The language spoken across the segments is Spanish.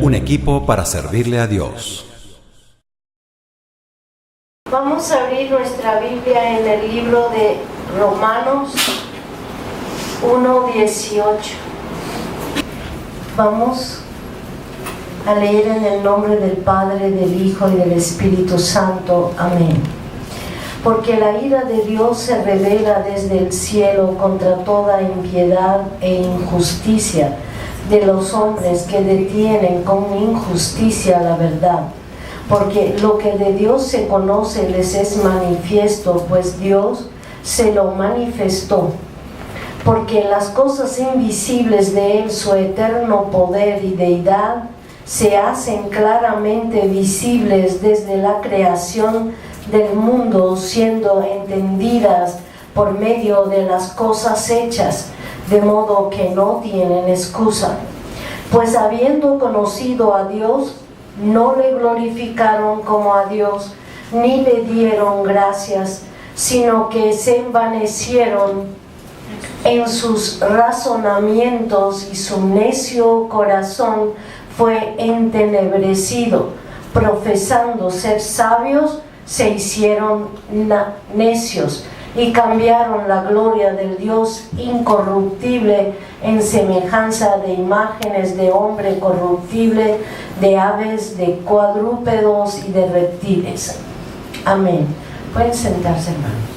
un equipo para servirle a Dios. Vamos a abrir nuestra Biblia en el libro de Romanos 1:18. Vamos a leer en el nombre del Padre, del Hijo y del Espíritu Santo. Amén. Porque la ira de Dios se revela desde el cielo contra toda impiedad e injusticia de los hombres que detienen con injusticia la verdad. Porque lo que de Dios se conoce les es manifiesto, pues Dios se lo manifestó. Porque las cosas invisibles de Él, su eterno poder y deidad, se hacen claramente visibles desde la creación del mundo, siendo entendidas por medio de las cosas hechas, de modo que no tienen excusa. Pues habiendo conocido a Dios, no le glorificaron como a Dios, ni le dieron gracias, sino que se envanecieron en sus razonamientos y su necio corazón fue entenebrecido. Profesando ser sabios, se hicieron necios y cambiaron la gloria del Dios incorruptible en semejanza de imágenes de hombre corruptible, de aves, de cuadrúpedos y de reptiles. Amén. Pueden sentarse, hermanos.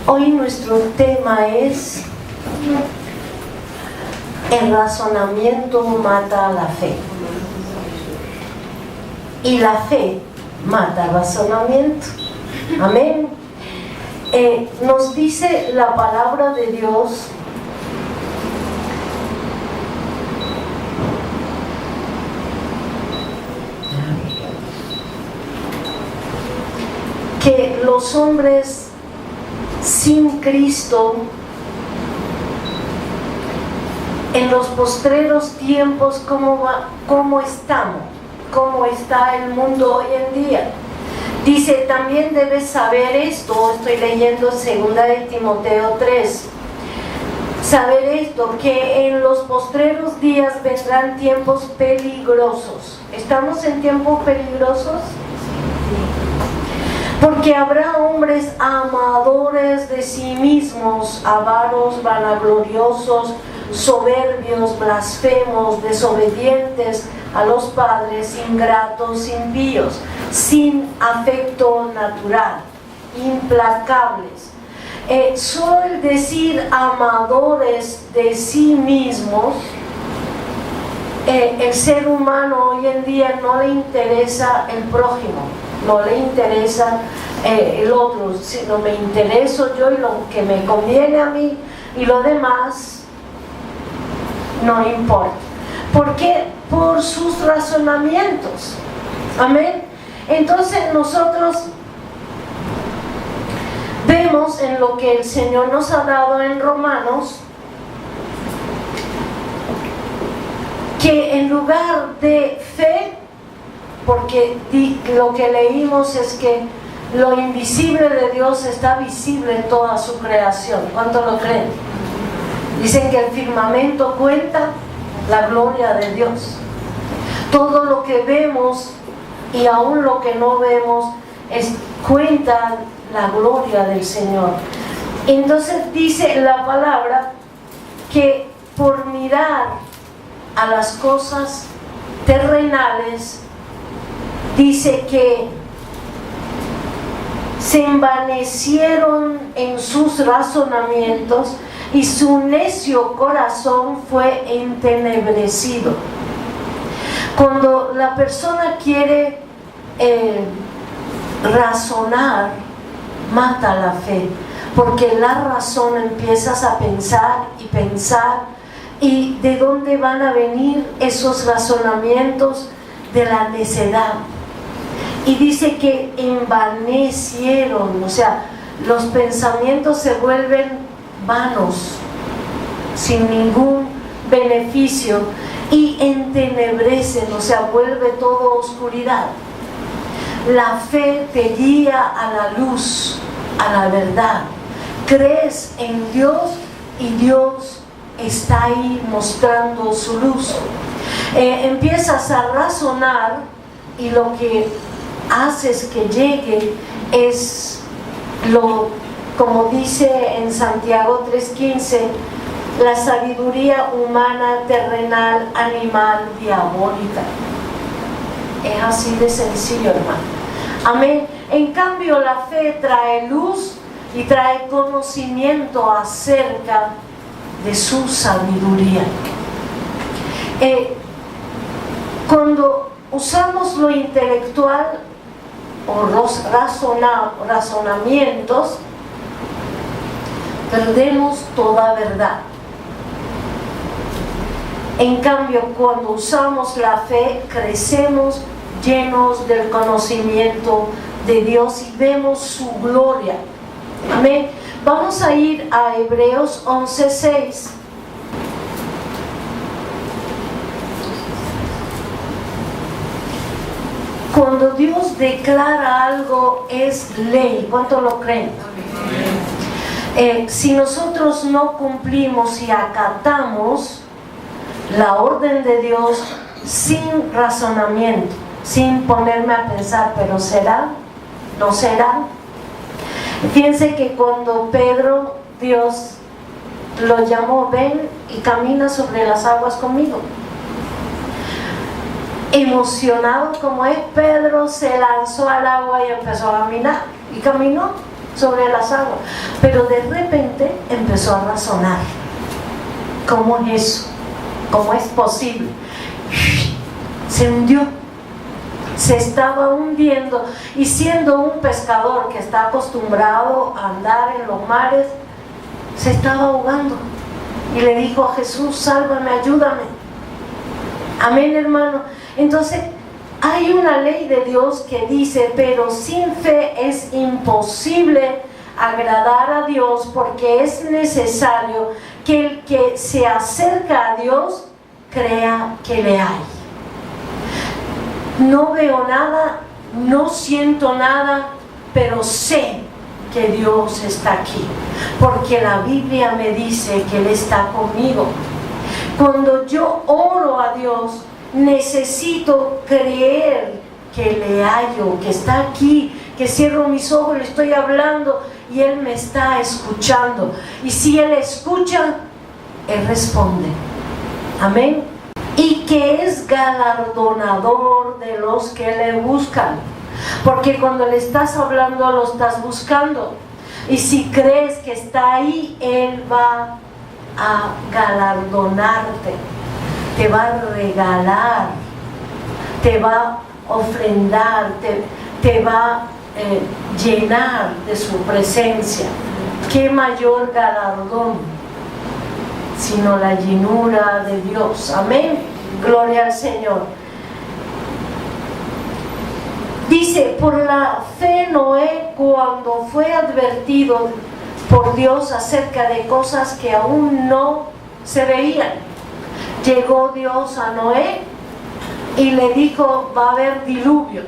Hoy nuestro tema es: el razonamiento mata a la fe. Y la fe mata el razonamiento. Amén. Nos dice la palabra de Dios que los hombres sin Cristo en los postreros tiempos, ¿cómo estamos? ¿Cómo está el mundo hoy en día? Dice, también debes saber esto, estoy leyendo 2 de Timoteo 3, saber esto, que en los postreros días vendrán tiempos peligrosos. ¿Estamos en tiempos peligrosos? Porque habrá hombres amadores de sí mismos, avaros, vanagloriosos, soberbios, blasfemos, desobedientes a los padres, ingratos, impíos, sin afecto natural, implacables. Solo el decir amadores de sí mismos, el ser humano hoy en día no le interesa el prójimo, no le interesa el otro, sino me intereso yo y lo que me conviene a mí, y lo demás no importa. ¿Por qué? Por sus razonamientos. Amén. Entonces nosotros vemos en lo que el Señor nos ha dado en Romanos, que en lugar de fe, porque lo que leímos es que lo invisible de Dios está visible en toda su creación. ¿Cuánto lo creen? Dicen que el firmamento cuenta la gloria de Dios. Todo lo que vemos y aún lo que no vemos cuenta la gloria del Señor. Entonces dice la palabra que por mirar a las cosas terrenales, dice que se envanecieron en sus razonamientos y su necio corazón fue entenebrecido. Cuando la persona quiere razonar, mata la fe, porque la razón empiezas a pensar, y ¿de dónde van a venir esos razonamientos? De la necedad. Y dice que envanecieron, o sea, los pensamientos se vuelven vanos, sin ningún beneficio, y entenebrecen, o sea, vuelve todo oscuridad. La fe te guía a la luz, a la verdad. Crees en Dios y Dios está ahí mostrando su luz. Empiezas a razonar y lo que haces que llegue es como dice en Santiago 3:15, la sabiduría humana, terrenal, animal, diabólica. Es así de sencillo, hermano. Amén. En cambio, la fe trae luz y trae conocimiento acerca de su sabiduría. Cuando usamos lo intelectual o razonamientos, perdemos toda verdad. En cambio, cuando usamos la fe, crecemos llenos del conocimiento de Dios y vemos su gloria. Amén. Vamos a ir a Hebreos 11:6. Cuando Dios declara algo es ley. ¿Cuánto lo creen? Si nosotros no cumplimos y acatamos la orden de Dios sin razonamiento, sin ponerme a pensar, pero ¿será? ¿No será? Fíjense que cuando Pedro, Dios lo llamó, ven y camina sobre las aguas conmigo. Emocionado como es, Pedro se lanzó al agua y empezó a caminar. Y caminó sobre las aguas. Pero de repente empezó a razonar. ¿Cómo es eso? ¿Cómo es posible? Se hundió. Se estaba hundiendo. Y siendo un pescador que está acostumbrado a andar en los mares, se estaba ahogando. Y le dijo a Jesús, sálvame, ayúdame. Amén, hermano. Entonces, hay una ley de Dios que dice, pero sin fe es imposible agradar a Dios, porque es necesario que el que se acerca a Dios crea que le hay. No veo nada, no siento nada, pero sé que Dios está aquí, porque la Biblia me dice que Él está conmigo. Cuando yo oro a Dios, necesito creer que le hallo, que está aquí, que cierro mis ojos, le estoy hablando y Él me está escuchando. Y si Él escucha, Él responde. Amén. Y que es galardonador de los que le buscan. Porque cuando le estás hablando, lo estás buscando. Y si crees que está ahí, Él va a galardonarte. Te va a regalar, te va a ofrendar, te va a llenar de su presencia. ¿Qué mayor galardón sino la llenura de Dios? Amén. Gloria al Señor. Dice, por la fe Noé, cuando fue advertido por Dios acerca de cosas que aún no se veían, llegó Dios a Noé y le dijo, va a haber diluvio,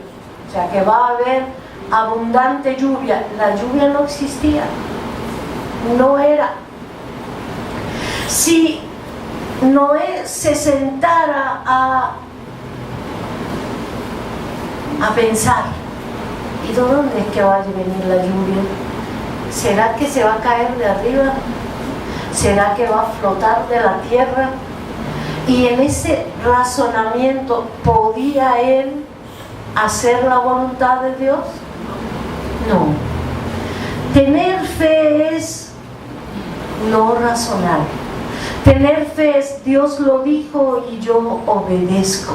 o sea que va a haber abundante lluvia. La lluvia no existía, no era. Si Noé se sentara a pensar, ¿y de dónde es que va a venir la lluvia? ¿Será que se va a caer de arriba? ¿Será que va a flotar de la tierra? Y en ese razonamiento, ¿podía él hacer la voluntad de Dios? No. Tener fe es no razonar. Tener fe es Dios lo dijo y yo obedezco.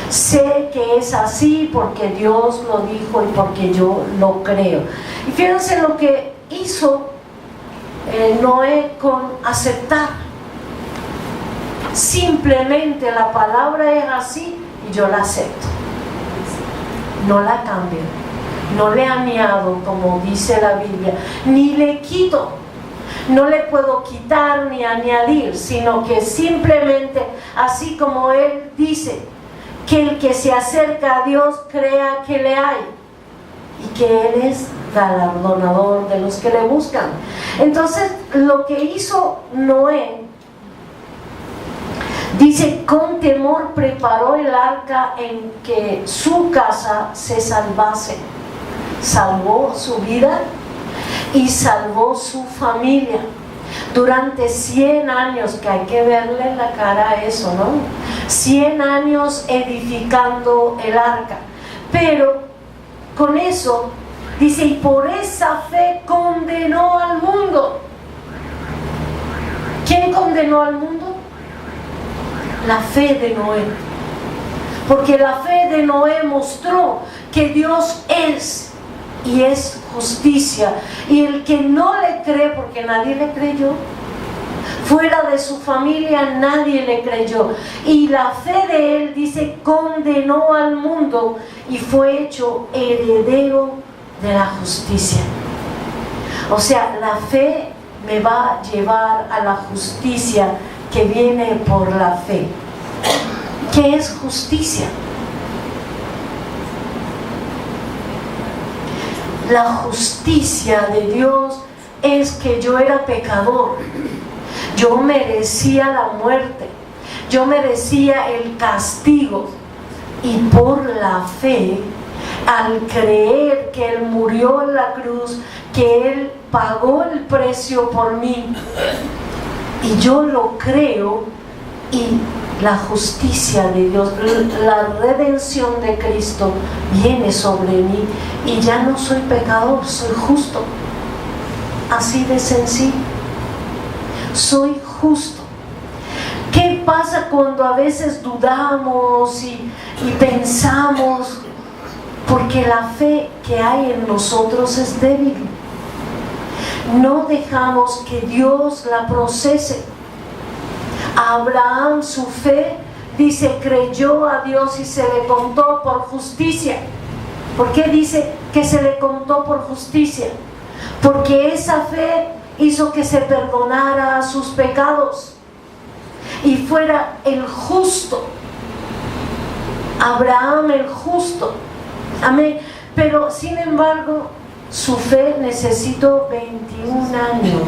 Sé que es así porque Dios lo dijo y porque yo lo creo. Y fíjense lo que hizo Noé con aceptar. Simplemente la palabra es así y yo la acepto. No la cambio, no le añado como dice la Biblia, ni le quito. No le puedo quitar ni añadir, sino que simplemente, así como Él dice, que el que se acerca a Dios crea que le hay y que Él es galardonador de los que le buscan. Entonces, lo que hizo Noé Dice, con temor preparó el arca en que su casa se salvase. Salvó su vida y salvó su familia. Durante 100 años, que hay que verle la cara a eso, ¿no? 100 años edificando el arca. Pero con eso, dice, y por esa fe condenó al mundo. ¿Quién condenó al mundo? La fe de Noé. Porque la fe de Noé mostró que Dios es y es justicia. Y el que no le cree, porque nadie le creyó, fuera de su familia nadie le creyó. Y la fe de él, dice, condenó al mundo y fue hecho heredero de la justicia. O sea, la fe me va a llevar a la justicia que viene por la fe. ¿Qué es justicia? La justicia de Dios es que yo era pecador, yo merecía la muerte, yo merecía el castigo, y por la fe, al creer que Él murió en la cruz, que Él pagó el precio por mí, y yo lo creo, y la justicia de Dios, la redención de Cristo viene sobre mí, y ya no soy pecador, soy justo. Así de sencillo. Soy justo. ¿Qué pasa cuando a veces dudamos y pensamos? Porque la fe que hay en nosotros es débil. No dejamos que Dios la procese. Abraham, su fe, dice, creyó a Dios y se le contó por justicia. ¿Por qué dice que se le contó por justicia? Porque esa fe hizo que se perdonara sus pecados y fuera el justo. Abraham el justo. Amén. Pero sin embargo, su fe necesitó 21 años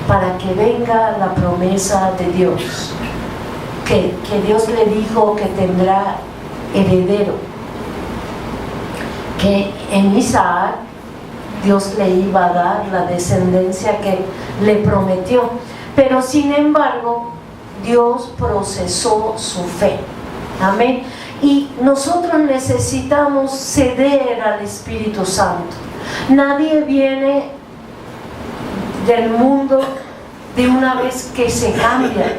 para que venga la promesa de Dios, que Dios le dijo que tendrá heredero, que en Isaac Dios le iba a dar la descendencia que le prometió. Pero sin embargo, Dios procesó su fe. Amén. Y nosotros necesitamos ceder al Espíritu Santo. Nadie viene del mundo de una vez que se cambia,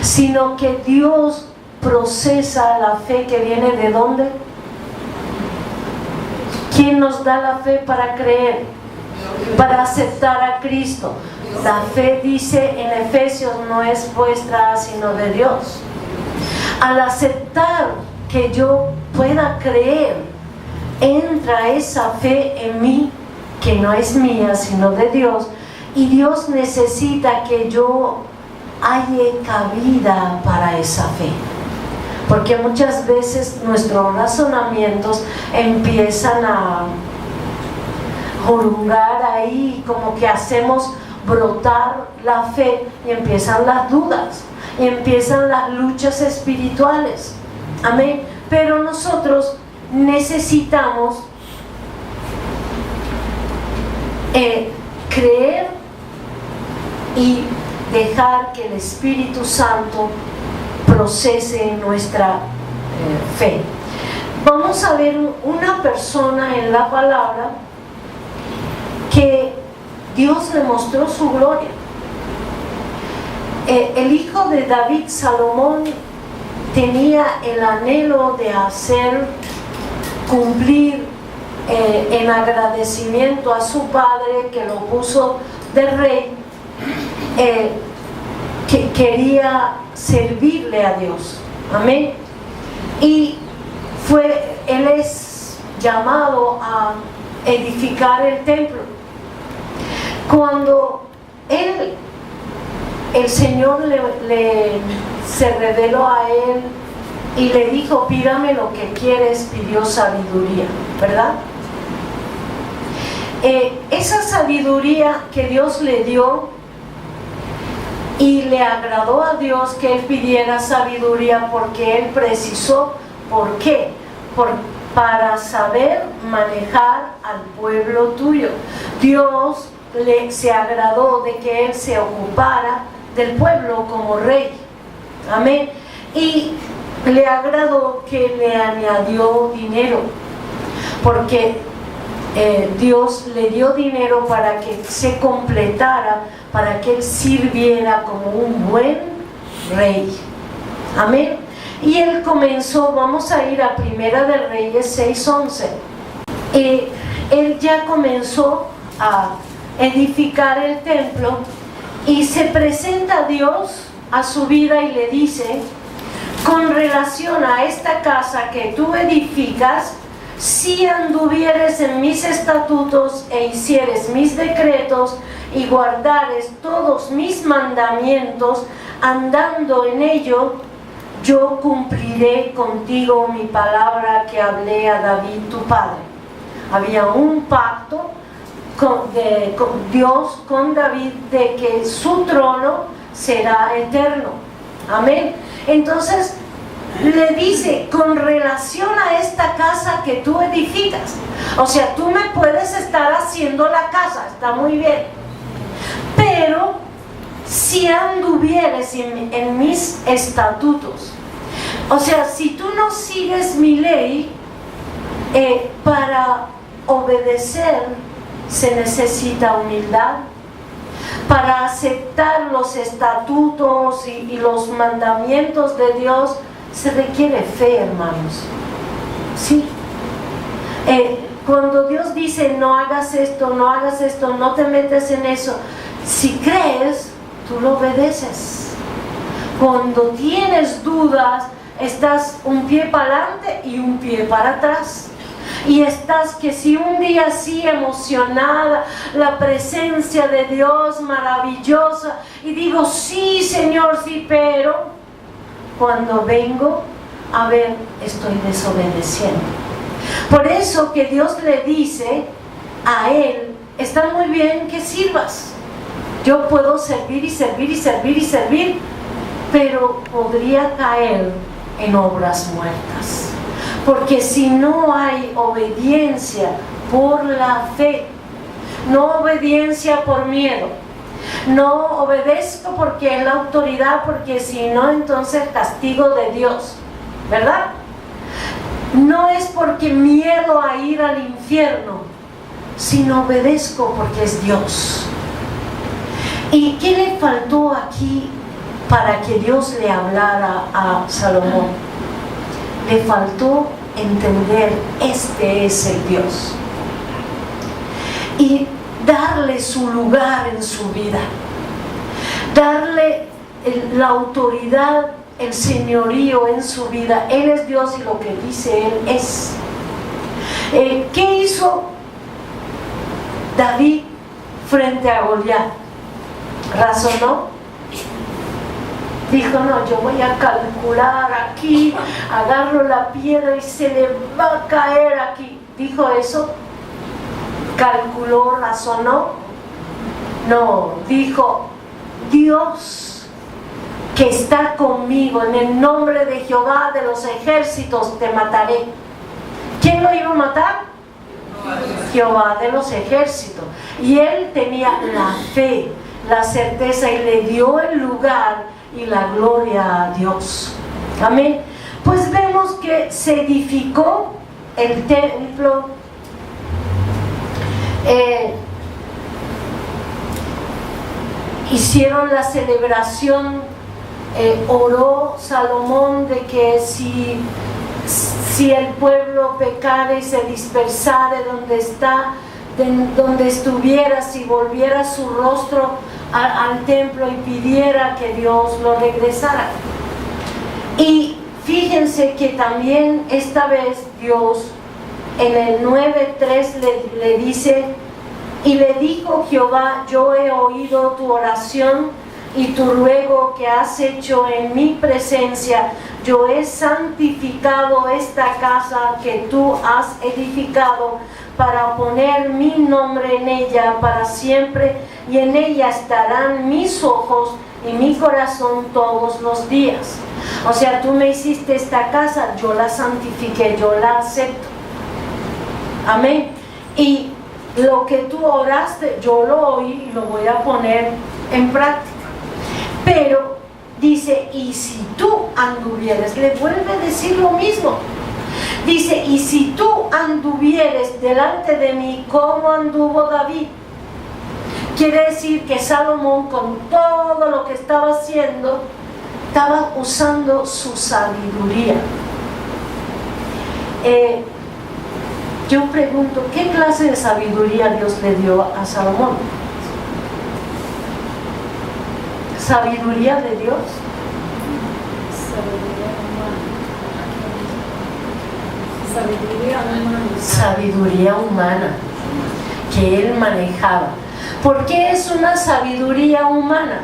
sino que Dios procesa la fe que viene ¿de dónde? ¿Quién nos da la fe para creer? Para aceptar a Cristo. La fe, dice en Efesios, no es vuestra sino de Dios. Al aceptar que yo pueda creer, entra esa fe en mí, que no es mía sino de Dios, y Dios necesita que yo halle cabida para esa fe. Porque muchas veces nuestros razonamientos empiezan a jurungar ahí, como que hacemos brotar la fe, y empiezan las dudas, y empiezan las luchas espirituales. Amén. Pero nosotros necesitamos creer y dejar que el Espíritu Santo procese nuestra fe. Vamos a ver una persona en la palabra que Dios le mostró su gloria. El hijo de David, Salomón, tenía el anhelo de hacer cumplir en agradecimiento a su padre, que lo puso de rey, que quería servirle a Dios. Amén. Y él es llamado a edificar el templo. Cuando el Señor se reveló a él y le dijo, pídame lo que quieres, pidió sabiduría, ¿verdad? Esa sabiduría que Dios le dio Y le agradó a Dios que él pidiera sabiduría porque él precisó. ¿Por qué? Para saber manejar al pueblo tuyo. Dios se agradó de que él se ocupara del pueblo como rey. Amén. Y le agradó que le añadió dinero, porque Dios le dio dinero para que se completara, para que él sirviera como un buen rey. Amén. Y él comenzó, vamos a ir a Primera de Reyes 6:11. Él ya comenzó a edificar el templo y se presenta a Dios a su vida y le dice: con relación a esta casa que tú edificas, si anduvieres en mis estatutos e hicieres mis decretos y guardares todos mis mandamientos, andando en ello, yo cumpliré contigo mi palabra que hablé a David tu padre. Había un pacto con Dios con David de que su trono será eterno. Amén. Entonces le dice: con relación a esta casa que tú edificas, o sea, tú me puedes estar haciendo la casa, está muy bien, pero si anduvieres en mis estatutos, o sea, si tú no sigues mi ley, para obedecer se necesita humildad. Para aceptar los estatutos y los mandamientos de Dios se requiere fe, hermanos. Sí. Cuando Dios dice no hagas esto, no te metes en eso, si crees, tú lo obedeces. Cuando tienes dudas, estás un pie para adelante y un pie para atrás. Y estás que si un día así emocionada, la presencia de Dios maravillosa, y digo sí Señor, sí, pero cuando vengo a ver, estoy desobedeciendo. Por eso que Dios le dice a él: está muy bien que sirvas, yo puedo servir y servir y servir y servir, pero podría caer en obras muertas. Porque si no hay obediencia por la fe, no obediencia por miedo, no obedezco porque es la autoridad, porque si no, entonces castigo de Dios, ¿verdad? No es porque miedo a ir al infierno, sino obedezco porque es Dios. ¿Y qué le faltó aquí para que Dios le hablara a Salomón? Le faltó entender: este es el Dios, y darle su lugar en su vida, darle la autoridad, el señorío en su vida. Él es Dios y lo que dice Él es. ¿Qué hizo David frente a Goliat? ¿Razonó? Dijo: no, yo voy a calcular aquí, agarro la piedra y se le va a caer aquí. ¿Dijo eso? ¿Calculó, razonó? No, dijo: Dios que está conmigo, en el nombre de Jehová de los ejércitos te mataré. ¿Quién lo iba a matar? Jehová de los ejércitos. Y él tenía la fe, la certeza, y le dio el lugar y la gloria a Dios. Amén. Pues vemos que se edificó el templo. Hicieron la celebración. Oró Salomón de que si el pueblo pecare y se dispersare donde estuviera, si volviera su rostro al templo y pidiera que Dios lo regresara. Y fíjense que también esta vez Dios en el 9:3 le dice: y le dijo Jehová: yo he oído tu oración y tu ruego que has hecho en mi presencia, yo he santificado esta casa que tú has edificado para poner mi nombre en ella para siempre, y en ella estarán mis ojos y mi corazón todos los días. O sea, tú me hiciste esta casa, yo la santifiqué, yo la acepto. Amén. Y lo que tú oraste, yo lo oí y lo voy a poner en práctica. Pero dice, y si tú anduvieres, le vuelve a decir lo mismo. Dice, y si tú anduvieres delante de mí como anduvo David. Quiere decir que Salomón, con todo lo que estaba haciendo, estaba usando su sabiduría. Yo pregunto, ¿qué clase de sabiduría Dios le dio a Salomón? ¿Sabiduría de Dios? Sabiduría humana que él manejaba. ¿Por qué es una sabiduría humana?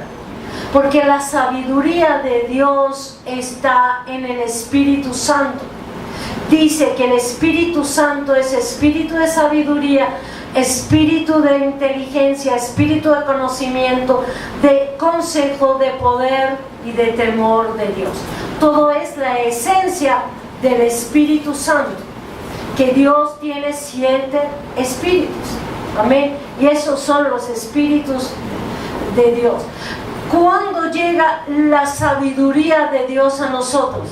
Porque la sabiduría de Dios está en el Espíritu Santo. Dice que el Espíritu Santo es espíritu de sabiduría, espíritu de inteligencia, espíritu de conocimiento, de consejo, de poder y de temor de Dios. Todo es la esencia del Espíritu Santo, que Dios tiene 7 espíritus. Amén. Y esos son los espíritus de Dios. ¿Cuándo llega la sabiduría de Dios a nosotros?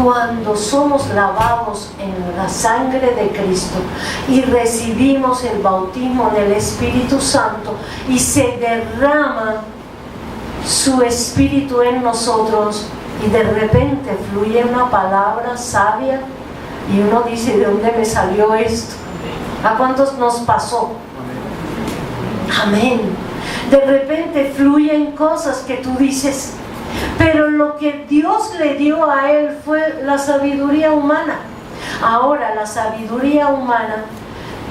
Cuando somos lavados en la sangre de Cristo y recibimos el bautismo del Espíritu Santo y se derrama su Espíritu en nosotros, y de repente fluye una palabra sabia y uno dice, ¿de dónde me salió esto? ¿A cuántos nos pasó? Amén. De repente fluyen cosas que tú dices, pero lo que Dios le dio a él fue la sabiduría humana. Ahora la sabiduría humana,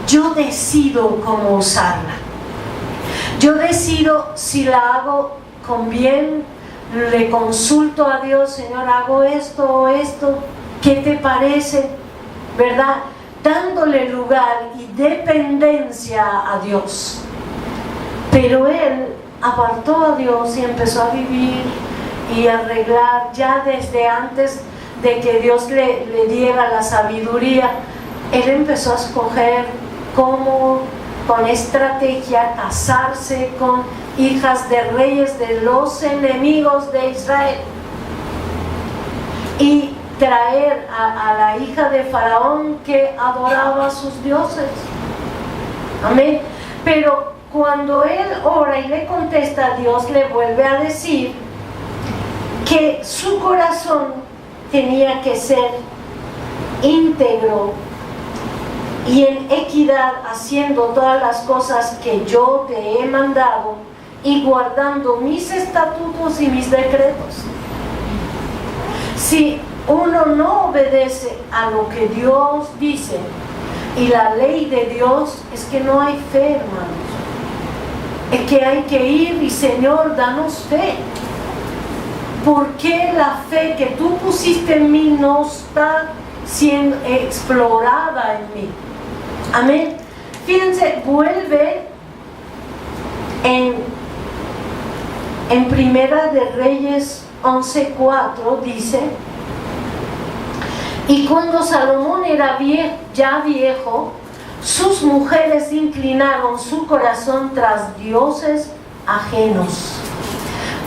yo decido cómo usarla. Yo decido si la hago con bien, le consulto a Dios, Señor, hago esto o esto, ¿qué te parece? ¿Verdad? Dándole lugar y dependencia a Dios. Pero él apartó a Dios y empezó a vivir y arreglar ya desde antes de que Dios le diera la sabiduría. Él empezó a escoger cómo, con estrategia, casarse con hijas de reyes de los enemigos de Israel y traer a la hija de Faraón que adoraba a sus dioses. Amén. Pero cuando él ora y le contesta, Dios le vuelve a decir que su corazón tenía que ser íntegro y en equidad, haciendo todas las cosas que yo te he mandado y guardando mis estatutos y mis decretos. Si uno no obedece a lo que Dios dice y la ley de Dios, es que no hay fe, hermanos. Es que hay que ir y, Señor, danos fe. ¿Por qué la fe que tú pusiste en mí no está siendo explorada en mí? Amén. Fíjense, vuelve en Primera de Reyes 11:4, dice: y cuando Salomón era ya viejo, sus mujeres inclinaron su corazón tras dioses ajenos.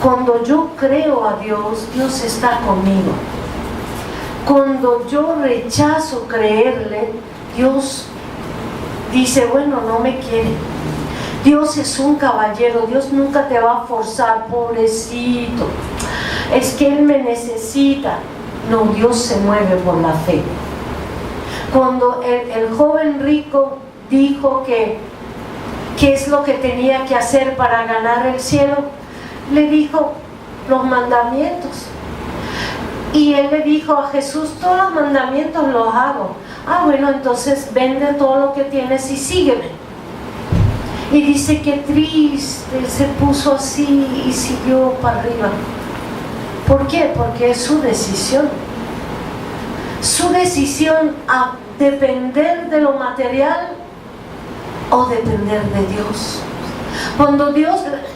Cuando yo creo a Dios, Dios está conmigo. Cuando yo rechazo creerle, Dios dice, bueno, no me quiere. Dios es un caballero, Dios nunca te va a forzar, pobrecito. Es que Él me necesita. No, Dios se mueve por la fe. Cuando el joven rico dijo que qué es lo que tenía que hacer para ganar el cielo, le dijo los mandamientos. Y él le dijo a Jesús, todos los mandamientos los hago. Ah, bueno, entonces vende todo lo que tienes y sígueme. Y dice que triste, se puso así y siguió para arriba. ¿Por qué? Porque es su decisión. Su decisión a depender de lo material o depender de Dios. Cuando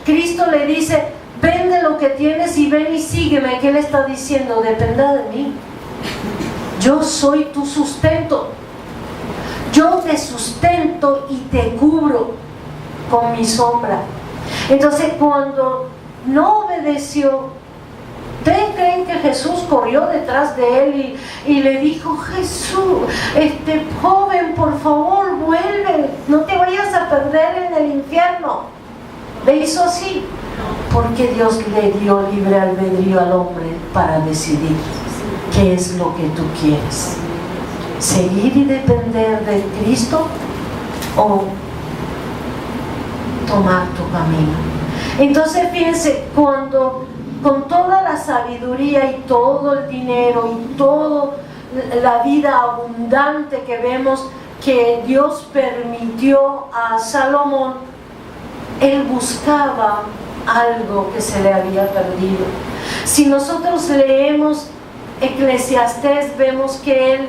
Cristo le dice, vende lo que tienes y ven y sígueme, ¿qué le está diciendo? Dependa de mí. Yo soy tu sustento. Yo te sustento y te cubro con mi sombra. Entonces, cuando no obedeció, ¿ustedes creen que Jesús corrió detrás de él y le dijo, Jesús, joven, por favor, vuelve, no te vayas a perder en el infierno? Le hizo así, porque Dios le dio libre albedrío al hombre para decidir qué es lo que tú quieres: seguir y depender de Cristo o tomar tu camino. Entonces fíjense, cuando con toda la sabiduría y todo el dinero y toda la vida abundante que vemos que Dios permitió a Salomón, él buscaba algo que se le había perdido. Si nosotros leemos Eclesiastés, vemos que él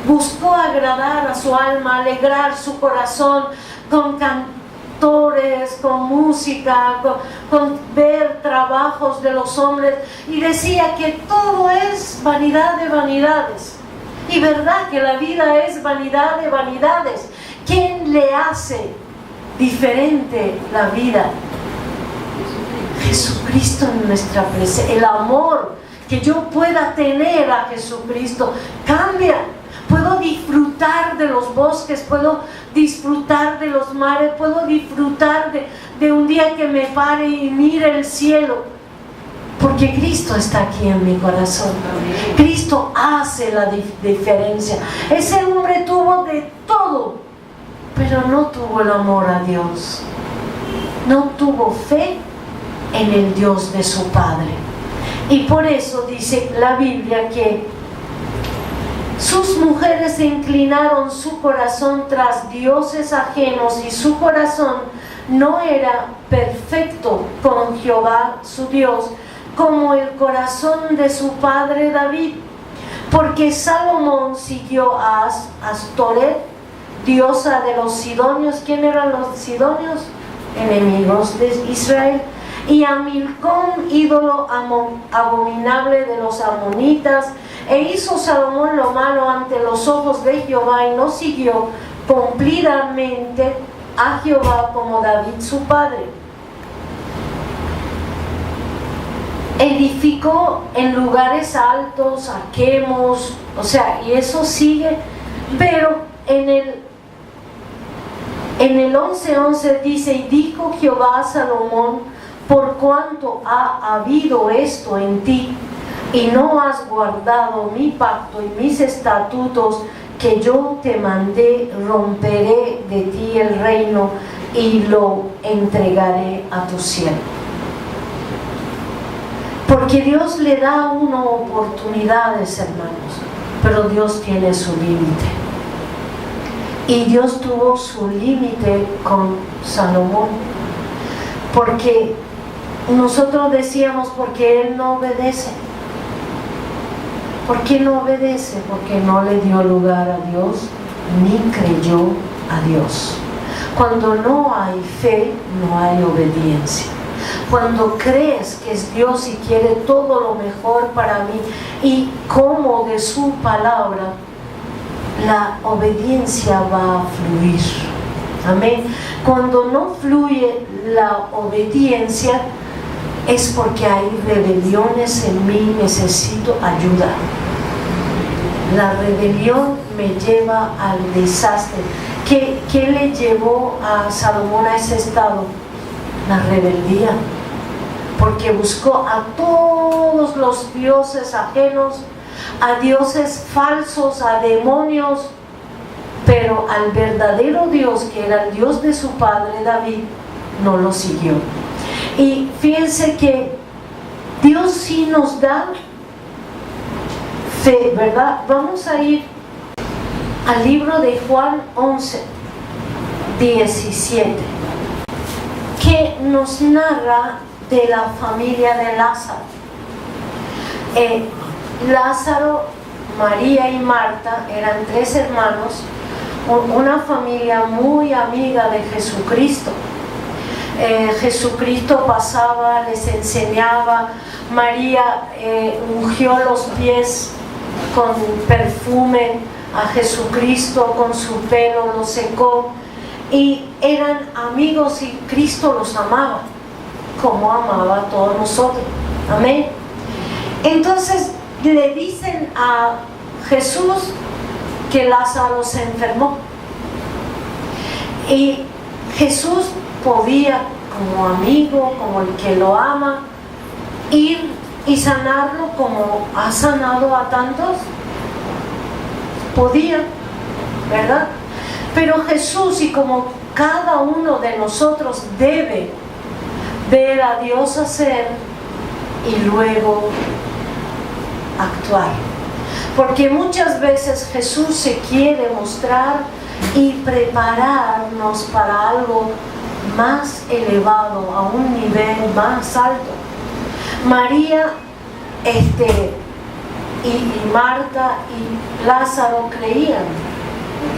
buscó agradar a su alma, alegrar su corazón con cantores, con música, con ver trabajos de los hombres, y decía que todo es vanidad de vanidades. Y verdad que la vida es vanidad de vanidades. ¿Quién le hace diferente la vida? Jesucristo en nuestra presencia. El amor que yo pueda tener a Jesucristo cambia. Puedo disfrutar de los bosques, puedo disfrutar de los mares, puedo disfrutar de un día que me pare y mire el cielo, porque Cristo está aquí en mi corazón. Cristo hace la diferencia. Ese hombre tuvo de todo, pero no tuvo el amor a Dios, no tuvo fe en el Dios de su Padre. Y por eso dice la Biblia que sus mujeres se inclinaron su corazón tras dioses ajenos, y su corazón no era perfecto con Jehová su Dios, como el corazón de su padre David, porque Salomón siguió a Astoret, diosa de los sidonios. ¿Quién eran los sidonios? Enemigos de Israel. Y a Milcom, ídolo abominable de los amonitas. E hizo Salomón lo malo ante los ojos de Jehová, y no siguió cumplidamente a Jehová como David su padre. Edificó en lugares altos, a quemos, y eso sigue, pero en el 11:11 dice: y dijo Jehová a Salomón, por cuanto ha habido esto en ti, y no has guardado mi pacto y mis estatutos que yo te mandé, romperé de ti el reino y lo entregaré a tu siervo. Porque Dios le da a uno oportunidades, hermanos, pero Dios tiene su límite. Y Dios tuvo su límite con Salomón, porque nosotros decíamos, porque él no obedece. ¿Por qué no obedece? Porque no le dio lugar a Dios, ni creyó a Dios. Cuando no hay fe, no hay obediencia. Cuando crees que es Dios y quiere todo lo mejor para mí, y como de su palabra, la obediencia va a fluir. Amén. Cuando no fluye la obediencia, es porque hay rebeliones en mí, necesito ayuda. La rebelión me lleva al desastre. ¿Qué le llevó a Salomón a ese estado? La rebeldía. Porque buscó a todos los dioses ajenos, a dioses falsos, a demonios, pero al verdadero Dios, que era el Dios de su padre David, no lo siguió. Y fíjense que Dios sí nos da fe, ¿verdad? Vamos a ir al libro de Juan 11:17. nos narra de la familia de Lázaro. Lázaro, María y Marta eran 3 hermanos, una familia muy amiga de Jesucristo. Jesucristo pasaba, les enseñaba. María ungió los pies con perfume a Jesucristo, con su pelo lo secó, y eran amigos y Cristo los amaba como amaba a todos nosotros. Amén. Entonces le dicen a Jesús que Lázaro se enfermó, y Jesús podía, como amigo, como el que lo ama, ir y sanarlo como ha sanado a tantos. Podía, ¿verdad? Pero Jesús, y como cada uno de nosotros, debe ver a Dios hacer y luego actuar, porque muchas veces Jesús se quiere mostrar y prepararnos para algo más elevado, a un nivel más alto. María y Marta y Lázaro creían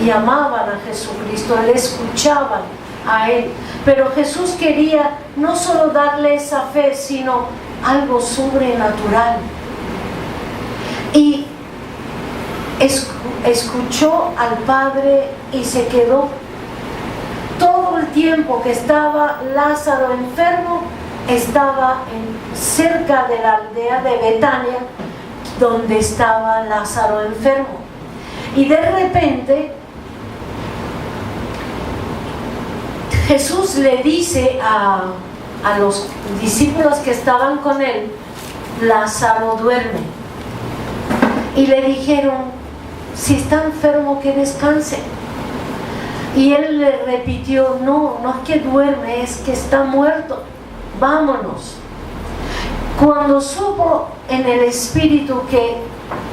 y amaban a Jesucristo, le escuchaban a Él, pero Jesús quería no solo darle esa fe, sino algo sobrenatural. Y escuchó al Padre y se quedó. Todo el tiempo que estaba Lázaro enfermo, estaba cerca de la aldea de Betania, donde estaba Lázaro enfermo. Y de repente Jesús le dice a los discípulos que estaban con él: Lázaro duerme. Y le dijeron: si está enfermo, que descanse. Y él le repitió: no es que duerme, es que está muerto, vámonos. Cuando supo en el espíritu que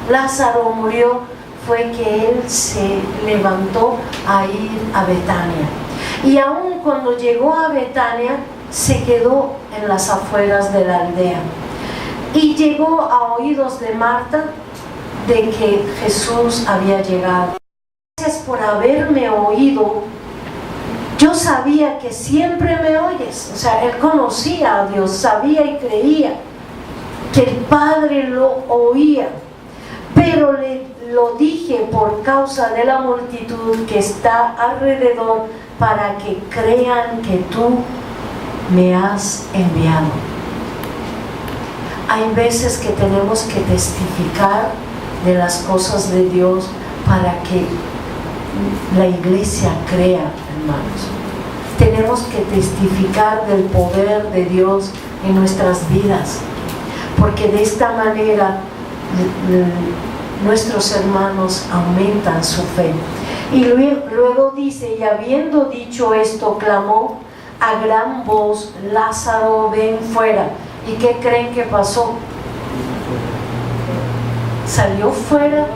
Lázaro murió, fue que él se levantó a ir a Betania. Y aún cuando llegó a Betania, se quedó en las afueras de la aldea. Y llegó a oídos de Marta de que Jesús había llegado. Gracias por haberme oído. Yo sabía que siempre me oyes. O sea, él conocía a Dios, sabía y creía que el Padre lo oía. Pero lo dije por causa de la multitud que está alrededor, para que crean que tú me has enviado. Hay veces que tenemos que testificar de las cosas de Dios para que la iglesia crea, hermanos. Tenemos que testificar del poder de Dios en nuestras vidas, porque de esta manera nuestros hermanos aumentan su fe. Y luego dice: y habiendo dicho esto, clamó a gran voz: Lázaro, ven fuera. ¿Y qué creen que pasó? Salió fuera,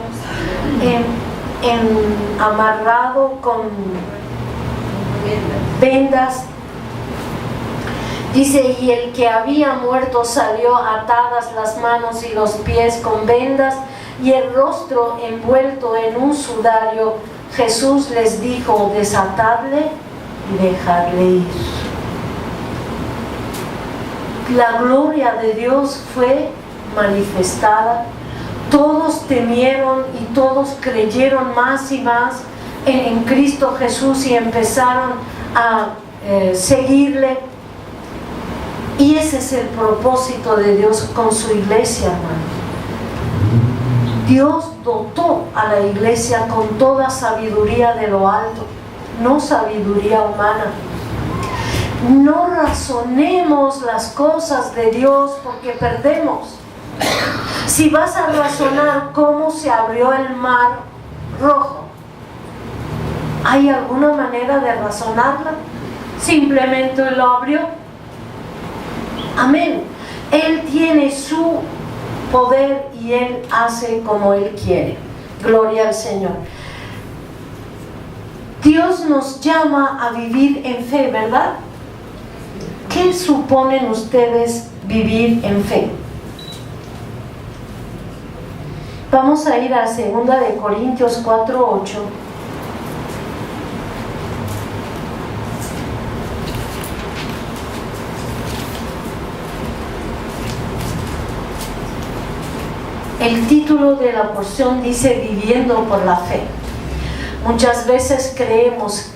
amarrado con vendas. Dice: y el que había muerto salió, atadas las manos y los pies con vendas y el rostro envuelto en un sudario. Jesús les dijo: desatadle y dejadle ir. La gloria de Dios fue manifestada. Todos temieron y todos creyeron más y más en Cristo Jesús y empezaron a seguirle. Y ese es el propósito de Dios con su iglesia, hermano. Dios dotó a la iglesia con toda sabiduría de lo alto, no sabiduría humana. No razonemos las cosas de Dios, porque perdemos. Si vas a razonar cómo se abrió el mar Rojo, ¿hay alguna manera de razonarla? Simplemente lo abrió. Amén. Él tiene su poder y Él hace como Él quiere. Gloria al Señor. Dios nos llama a vivir en fe, ¿verdad? ¿qué suponen ustedes vivir en fe? Vamos a ir a 2 de Corintios 4:8. El título de la porción dice viviendo por la fe. Muchas veces creemos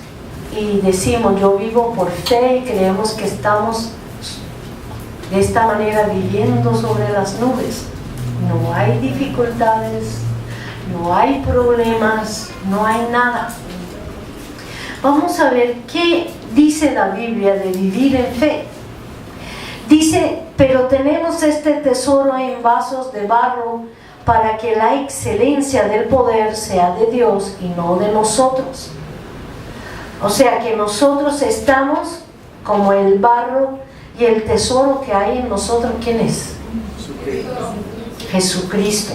y decimos yo vivo por fe y creemos que estamos de esta manera viviendo sobre las nubes. No hay dificultades, no hay problemas, no hay nada. Vamos a ver qué dice la Biblia de vivir en fe. Dice, pero tenemos este tesoro en vasos de barro para que la excelencia del poder sea de Dios y no de nosotros. O sea que nosotros estamos como el barro y el tesoro que hay en nosotros, ¿quién es? Jesucristo.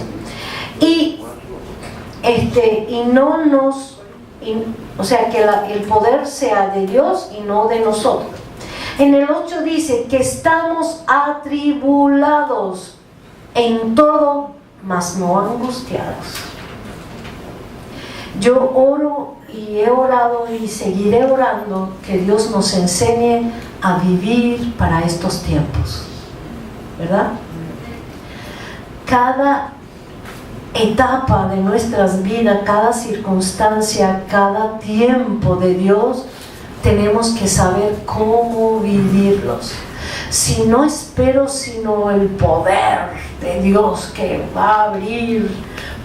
Y no nos, o sea que el poder sea de Dios y no de nosotros. En el 8 dice que estamos atribulados en todo, mas no angustiados. Yo oro y he orado y seguiré orando que Dios nos enseñe a vivir para estos tiempos, ¿verdad? Cada etapa de nuestras vidas, cada circunstancia, cada tiempo de Dios, tenemos que saber cómo vivirlos. Si no espero sino el poder de Dios que va a abrir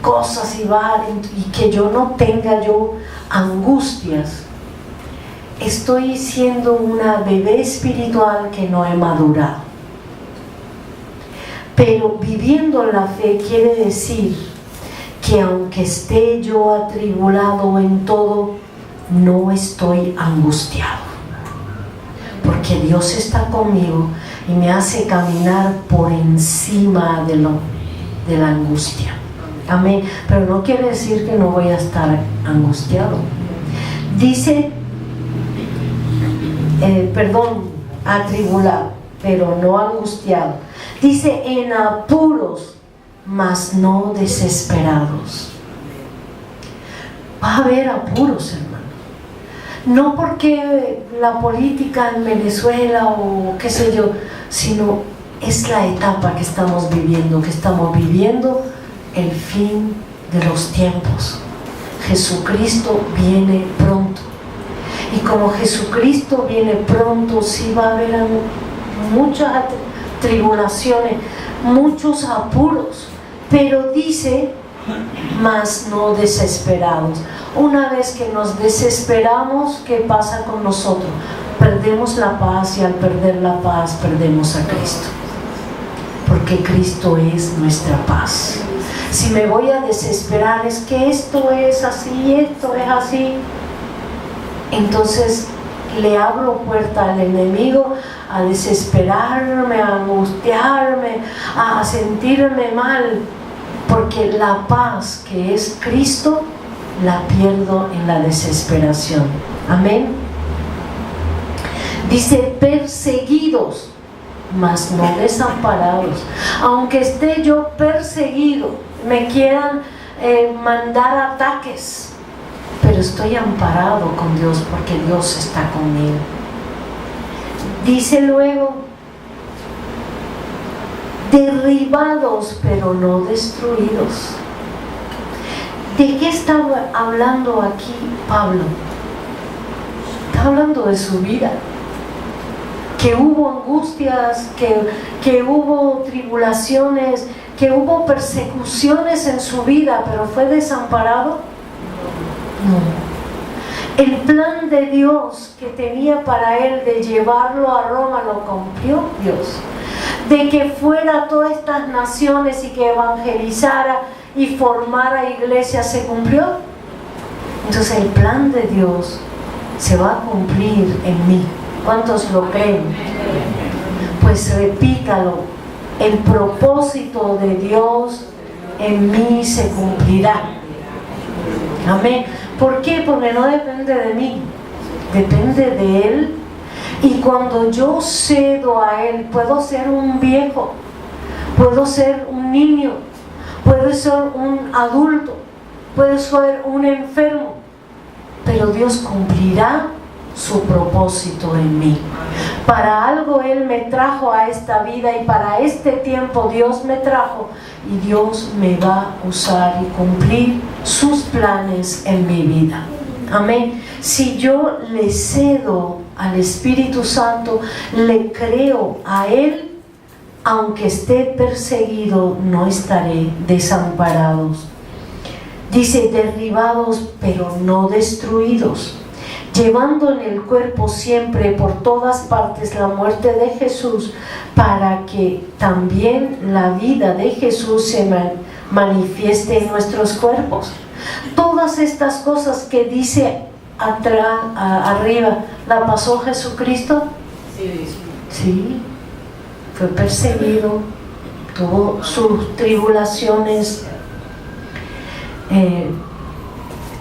cosas y que yo no tenga angustias, estoy siendo una bebé espiritual que no he madurado. Pero viviendo en la fe quiere decir que aunque esté yo atribulado en todo, no estoy angustiado, porque Dios está conmigo y me hace caminar por encima de la angustia. Amén. Pero no quiere decir que no voy a estar angustiado. Dice, atribulado, pero no angustiado. Dice en apuros, mas no desesperados. Va a haber apuros, hermano. No porque la política en Venezuela o qué sé yo, sino es la etapa que estamos viviendo el fin de los tiempos. Jesucristo viene pronto. Y como Jesucristo viene pronto, sí va a haber muchas tribulaciones, muchos apuros, pero dice, mas no desesperados. Una vez que nos desesperamos, ¿qué pasa con nosotros? Perdemos la paz, y al perder la paz perdemos a Cristo, porque Cristo es nuestra paz. Si me voy a desesperar, es que esto es así, entonces le abro puerta al enemigo a desesperarme, a angustiarme, a sentirme mal, porque la paz que es Cristo la pierdo en la desesperación. Amén. Dice perseguidos, mas no desamparados. Aunque esté yo perseguido, me quieran mandar ataques, pero estoy amparado con Dios porque Dios está conmigo. Dice luego, derribados pero no destruidos. ¿De qué está hablando aquí Pablo? Está hablando de su vida, que hubo angustias, que hubo tribulaciones, que hubo persecuciones en su vida, pero ¿fue desamparado? No. El plan de Dios que tenía para él de llevarlo a Roma lo cumplió Dios. De que fuera a todas estas naciones y que evangelizara y formara iglesias, ¿se cumplió? Entonces el plan de Dios se va a cumplir en mí. ¿Cuántos lo creen? Pues repítalo, el propósito de Dios en mí se cumplirá. Amén. ¿Por qué? Porque no depende de mí, depende de Él. Y cuando yo cedo a Él, puedo ser un viejo, puedo ser un niño, puedo ser un adulto, puedo ser un enfermo, pero Dios cumplirá su propósito en mí. Para algo Él me trajo a esta vida y para este tiempo Dios me trajo y Dios me va a usar y cumplir sus planes en mi vida. Amén. Si yo le cedo al Espíritu Santo, le creo a Él, aunque esté perseguido, no estaré desamparados. Dice, derribados pero no destruidos, llevando en el cuerpo siempre por todas partes la muerte de Jesús, para que también la vida de Jesús se manifieste en nuestros cuerpos. Todas estas cosas que dice arriba, ¿la pasó Jesucristo? Sí, fue perseguido, tuvo sus tribulaciones,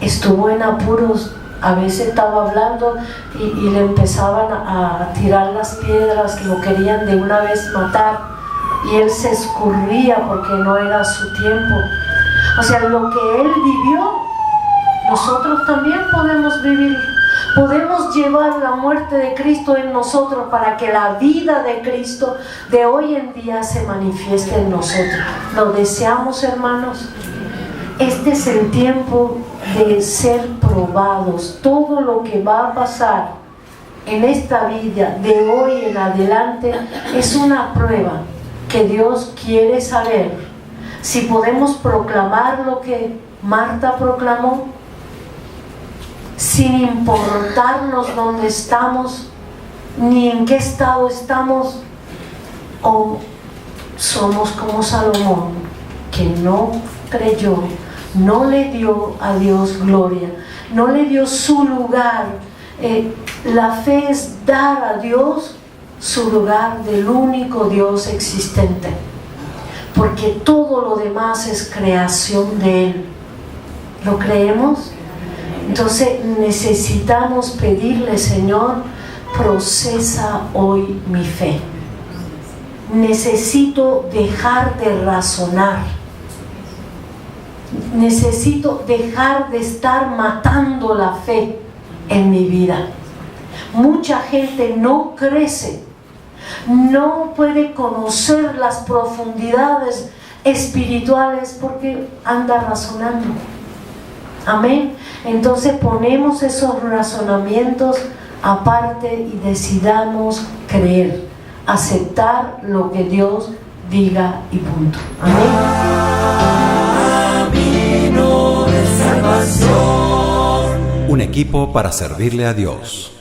estuvo en apuros. A veces estaba hablando y le empezaban a tirar las piedras, que lo querían de una vez matar, y él se escurría porque no era su tiempo. O sea, lo que él vivió, nosotros también podemos vivir. Podemos llevar la muerte de Cristo en nosotros para que la vida de Cristo de hoy en día se manifieste en nosotros. ¿Lo deseamos, hermanos? Este es el tiempo de ser probados. Todo lo que va a pasar en esta vida de hoy en adelante es una prueba que Dios quiere saber si podemos proclamar lo que Marta proclamó, sin importarnos dónde estamos ni en qué estado estamos, o somos como Salomón, que no creyó, no le dio a Dios gloria, no le dio su lugar. La fe es dar a Dios su lugar del único Dios existente, porque todo lo demás es creación de Él. ¿Lo creemos? Entonces necesitamos pedirle, Señor, procesa hoy mi fe. Necesito dejar de razonar. Necesito dejar de estar matando la fe en mi vida. Mucha gente no crece, no puede conocer las profundidades espirituales porque anda razonando. Amén. Entonces ponemos esos razonamientos aparte y decidamos creer, aceptar lo que Dios diga y punto. Amén. Un equipo para servirle a Dios.